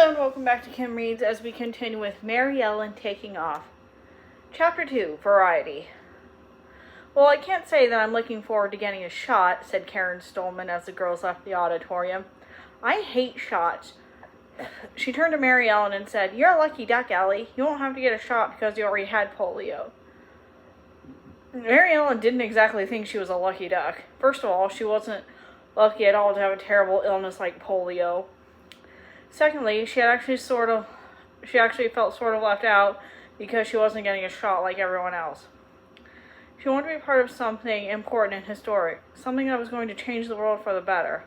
Hello and welcome back to Kim Reads as we continue with Maryellen taking off. Chapter 2, Variety. Well, I can't say that I'm looking forward to getting a shot, said Karen Stolman as the girls left the auditorium. I hate shots. She turned to Maryellen and said, "You're a lucky duck, Ellie. You won't have to get a shot because you already had polio." Maryellen didn't exactly think she was a lucky duck. First of all, she wasn't lucky at all to have a terrible illness like polio. Secondly, she actually felt sort of left out because she wasn't getting a shot like everyone else. She wanted to be part of something important and historic, something that was going to change the world for the better.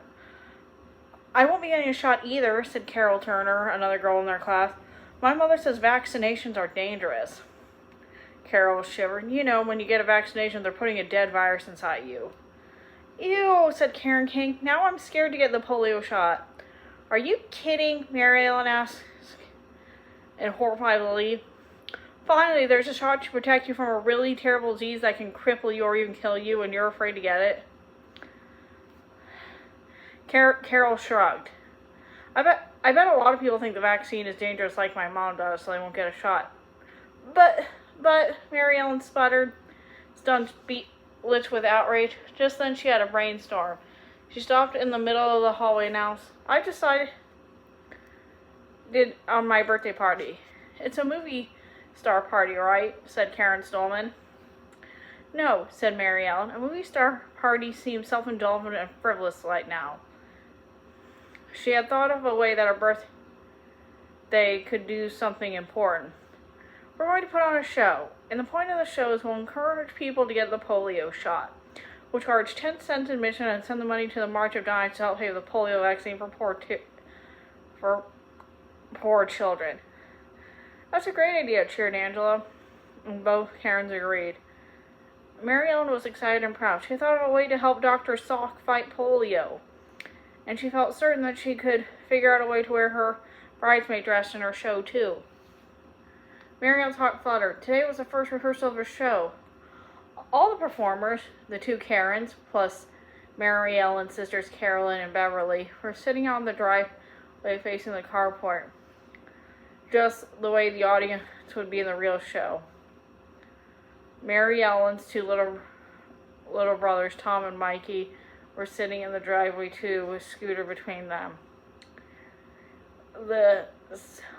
"I won't be getting a shot either," said Carol Turner, another girl in their class. "My mother says vaccinations are dangerous." Carol shivered. "You know, when you get a vaccination, they're putting a dead virus inside you." "Ew," said Karen King. "Now I'm scared to get the polio shot." "Are you kidding?" Maryellen asked in horrified relief. "Finally, there's a shot to protect you from a really terrible disease that can cripple you or even kill you, and you're afraid to get it." Carol shrugged. I bet a lot of people think the vaccine is dangerous like my mom does, so they won't get a shot." But, Maryellen sputtered, stunned speechless with outrage. Just then she had a brainstorm. She stopped in the middle of the hallway and announced, "I decided on my birthday party." "It's a movie star party, right?" said Karen Stolman. "No," said Maryellen. "A movie star party seems self-indulgent and frivolous right now." She had thought of a way that her birthday could do something important. "We're going to put on a show, and the point of the show is we'll encourage people to get the polio shot. We'll charge 10 cents admission and send the money to the March of Dimes to help pay for the polio vaccine for poor children." "That's a great idea," cheered Angela, and both Karens agreed. Maryellen was excited and proud. She thought of a way to help Dr. Salk fight polio, and she felt certain that she could figure out a way to wear her bridesmaid dress in her show, too. Maryellen's heart fluttered. Today was the first rehearsal of her show. All the performers, the two Karens, plus Maryellen's sisters Carolyn and Beverly, were sitting on the driveway facing the carport, just the way the audience would be in the real show. Maryellen's two little brothers, Tom and Mikey, were sitting in the driveway too, with Scooter between them. The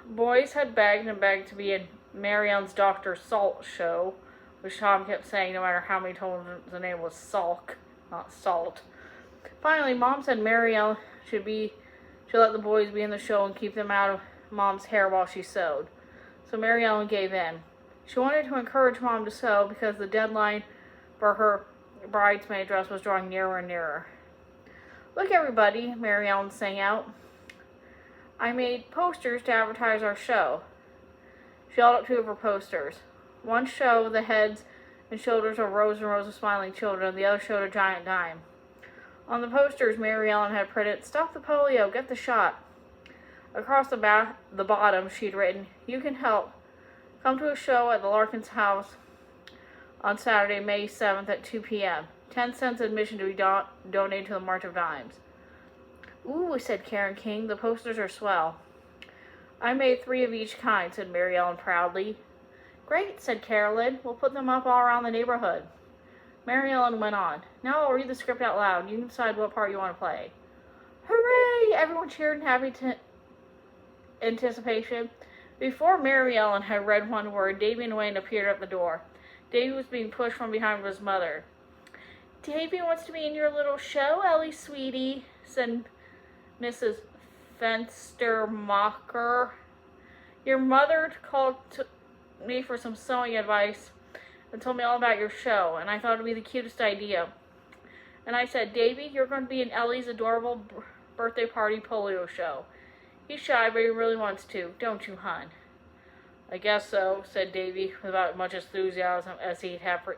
boys had begged and begged to be in Maryellen's Dr. Salt show, which Tom kept saying no matter how many times the name was Salk, not Salt. Finally, Mom said Maryellen should let the boys be in the show and keep them out of Mom's hair while she sewed. So Maryellen gave in. She wanted to encourage Mom to sew because the deadline for her bridesmaid dress was drawing nearer and nearer. "Look, everybody," Maryellen sang out. "I made posters to advertise our show." She held up two of her posters. One showed the heads and shoulders of rows and rows of smiling children, and the other showed a giant dime. On the posters, Maryellen had printed, "Stop the polio, get the shot." Across the bottom, she'd written, "You can help. Come to a show at the Larkins' house on Saturday, May 7th at 2 p.m. 10 cents admission to be donated to the March of Dimes." "Ooh," said Karen King, "the posters are swell." "I made 3 of each kind," said Maryellen proudly. "Great," said Carolyn. "We'll put them up all around the neighborhood." Maryellen went on. "Now I'll read the script out loud. You can decide what part you want to play." "Hooray!" Everyone cheered in happy anticipation. Before Maryellen had read one word, Davy and Wayne appeared at the door. Davy was being pushed from behind his mother. "Davy wants to be in your little show, Ellie, sweetie," said Mrs. Fenstermacher. "Your mother called me for some sewing advice and told me all about your show, and I thought it would be the cutest idea. And I said, Davy, you're going to be in Ellie's adorable birthday party polio show. He's shy, but he really wants to. Don't you, hon?" "I guess so," said Davy, with about as much enthusiasm as he'd have for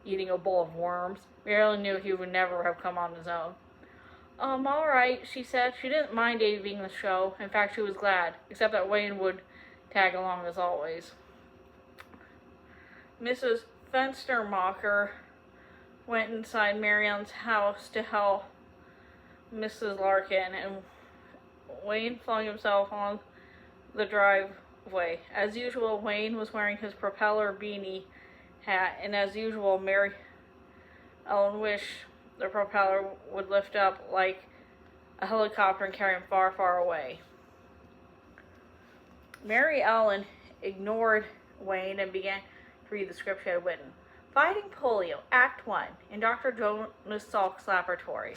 eating a bowl of worms. Maryellen knew he would never have come on his own. All right," she said. She didn't mind Davy being in the show. In fact, she was glad, except that Wayne would tag along as always. Mrs. Fenstermacher went inside Maryellen's house to help Mrs. Larkin, and Wayne flung himself on the driveway. As usual, Wayne was wearing his propeller beanie hat, and as usual, Maryellen wished the propeller would lift up like a helicopter and carry him far, far away. Maryellen ignored Wayne and began to read the script she had written. Fighting Polio, Act 1, in Dr. Jonas Salk's laboratory.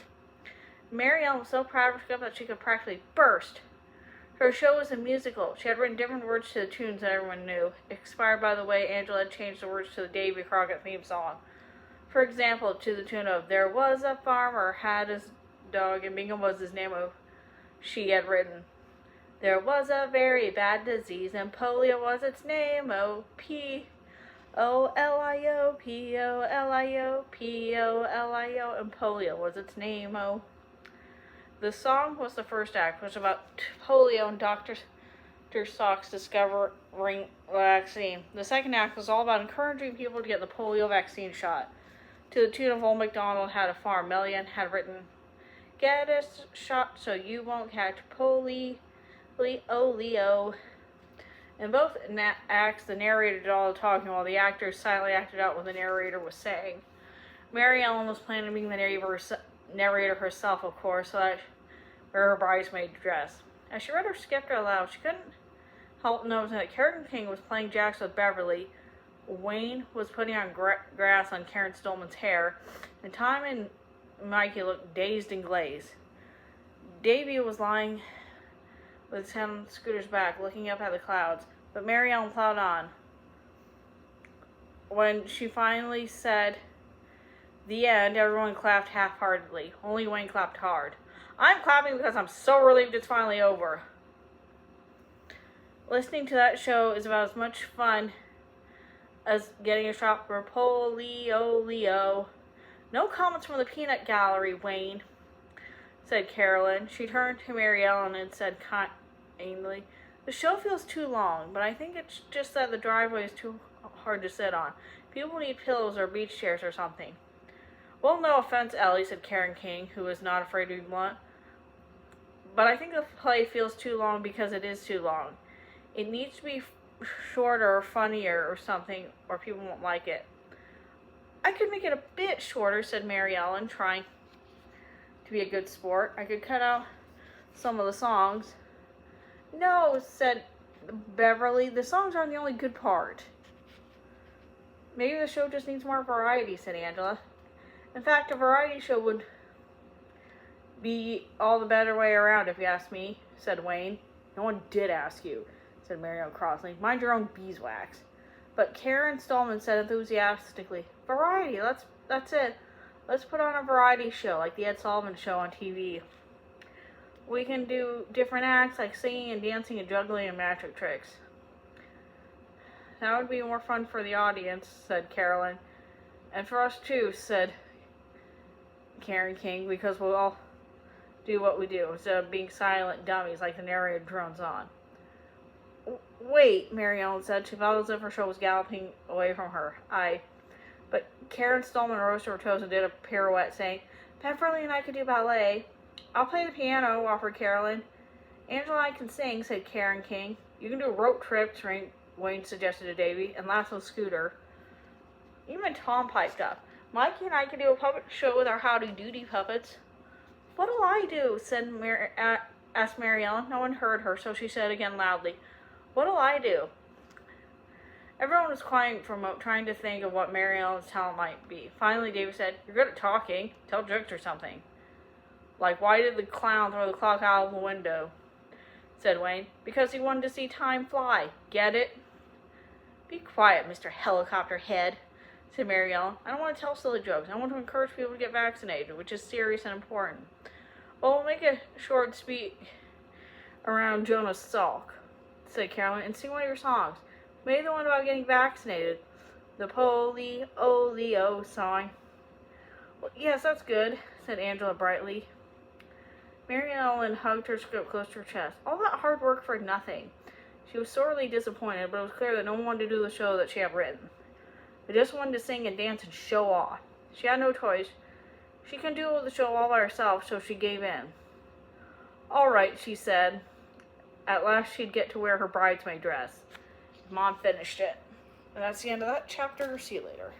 Maryellen was so proud of her script that she could practically burst. Her show was a musical. She had written different words to the tunes that everyone knew, inspired by the way Angela had changed the words to the Davy Crockett theme song. For example, to the tune of There Was a Farmer, Had His Dog, and Bingham was his name of she had written. There was a very bad disease, and polio was its name, O-P-O-L-I-O, P-O-L-I-O, P-O-L-I-O, and polio was its name, The song was the first act, which was about polio and Dr. Salk's discovering the vaccine. The second act was all about encouraging people to get the polio vaccine shot. To the tune of Old MacDonald Had a Farm, Maryellen had written, Get a shot so you won't catch polio. In both acts, the narrator did all the talking while the actors silently acted out what the narrator was saying. Maryellen was planning on being the narrator herself, of course, so that her bridesmaid dress. As she read her script aloud, she couldn't help noticing that Karen King was playing jacks with Beverly, Wayne was putting on grass on Karen Stolman's hair, and Tom and Mikey looked dazed and glazed. Davy was lying with his hand on Scooter's back, looking up at the clouds, but Maryellen plowed on. When she finally said the end, everyone clapped half-heartedly. Only Wayne clapped hard. I'm clapping because I'm so relieved it's finally over. Listening to that show is about as much fun as getting a shot for polio. No comments from the peanut gallery, Wayne, said Carolyn. She turned to Maryellen and said kindly, The show feels too long, but I think it's just that the driveway is too hard to sit on. People need pillows or beach chairs or something. Well, no offense, Ellie, said Karen King, who was not afraid to be blunt, but I think the play feels too long because it is too long. It needs to be shorter or funnier or something, or people won't like it. I could make it a bit shorter, said Maryellen, trying to be a good sport. I could cut out some of the songs. No, said Beverly, the songs aren't the only good part. Maybe the show just needs more variety, said Angela. In fact, a variety show would be all the better way around, if you ask me, said Wayne. No one did ask you, said Maryellen crossly. Mind your own beeswax. But Karen Stolman said enthusiastically, Variety, that's it. Let's put on a variety show, like the Ed Sullivan Show on TV. We can do different acts, like singing and dancing and juggling and magic tricks. That would be more fun for the audience, said Carolyn. And for us too, said Karen King, because we'll all do what we do, instead of being silent dummies like the narrator drones on. Wait, Maryellen said. She felt as if her show was galloping away from her. But Karen Stolman rose to her toes and did a pirouette, saying, Beverly and I could do ballet. I'll play the piano, offered Carolyn. Angela and I can sing, said Karen King. You can do rope trips, Wayne suggested to Davy, and lasso Scooter. Even Tom piped up. Mikey and I can do a puppet show with our Howdy Doody puppets. What'll I do? Asked Maryellen. No one heard her, so she said again loudly, What'll I do? Everyone was quiet for a moment, trying to think of what Maryllen's talent might be. Finally, David said, You're good at talking. Tell jokes or something. Like, why did the clown throw the clock out of the window? Said Wayne. Because he wanted to see time fly. Get it? Be quiet, Mr. Helicopter Head, said Maryellen. I don't want to tell silly jokes. I want to encourage people to get vaccinated, which is serious and important. Well, we'll make a short speech around Jonas Salk, said Carolyn, and sing one of your songs. Maybe the one about getting vaccinated. The polio song. Well, yes, that's good, said Angela brightly. Maryellen hugged her script close to her chest. All that hard work for nothing. She was sorely disappointed, but it was clear that no one wanted to do the show that she had written. They just wanted to sing and dance and show off. She had no choice. She couldn't do the show all by herself, so she gave in. All right, she said, at last she'd get to wear her bridesmaid dress. Mom finished it. And that's the end of that chapter. See you later.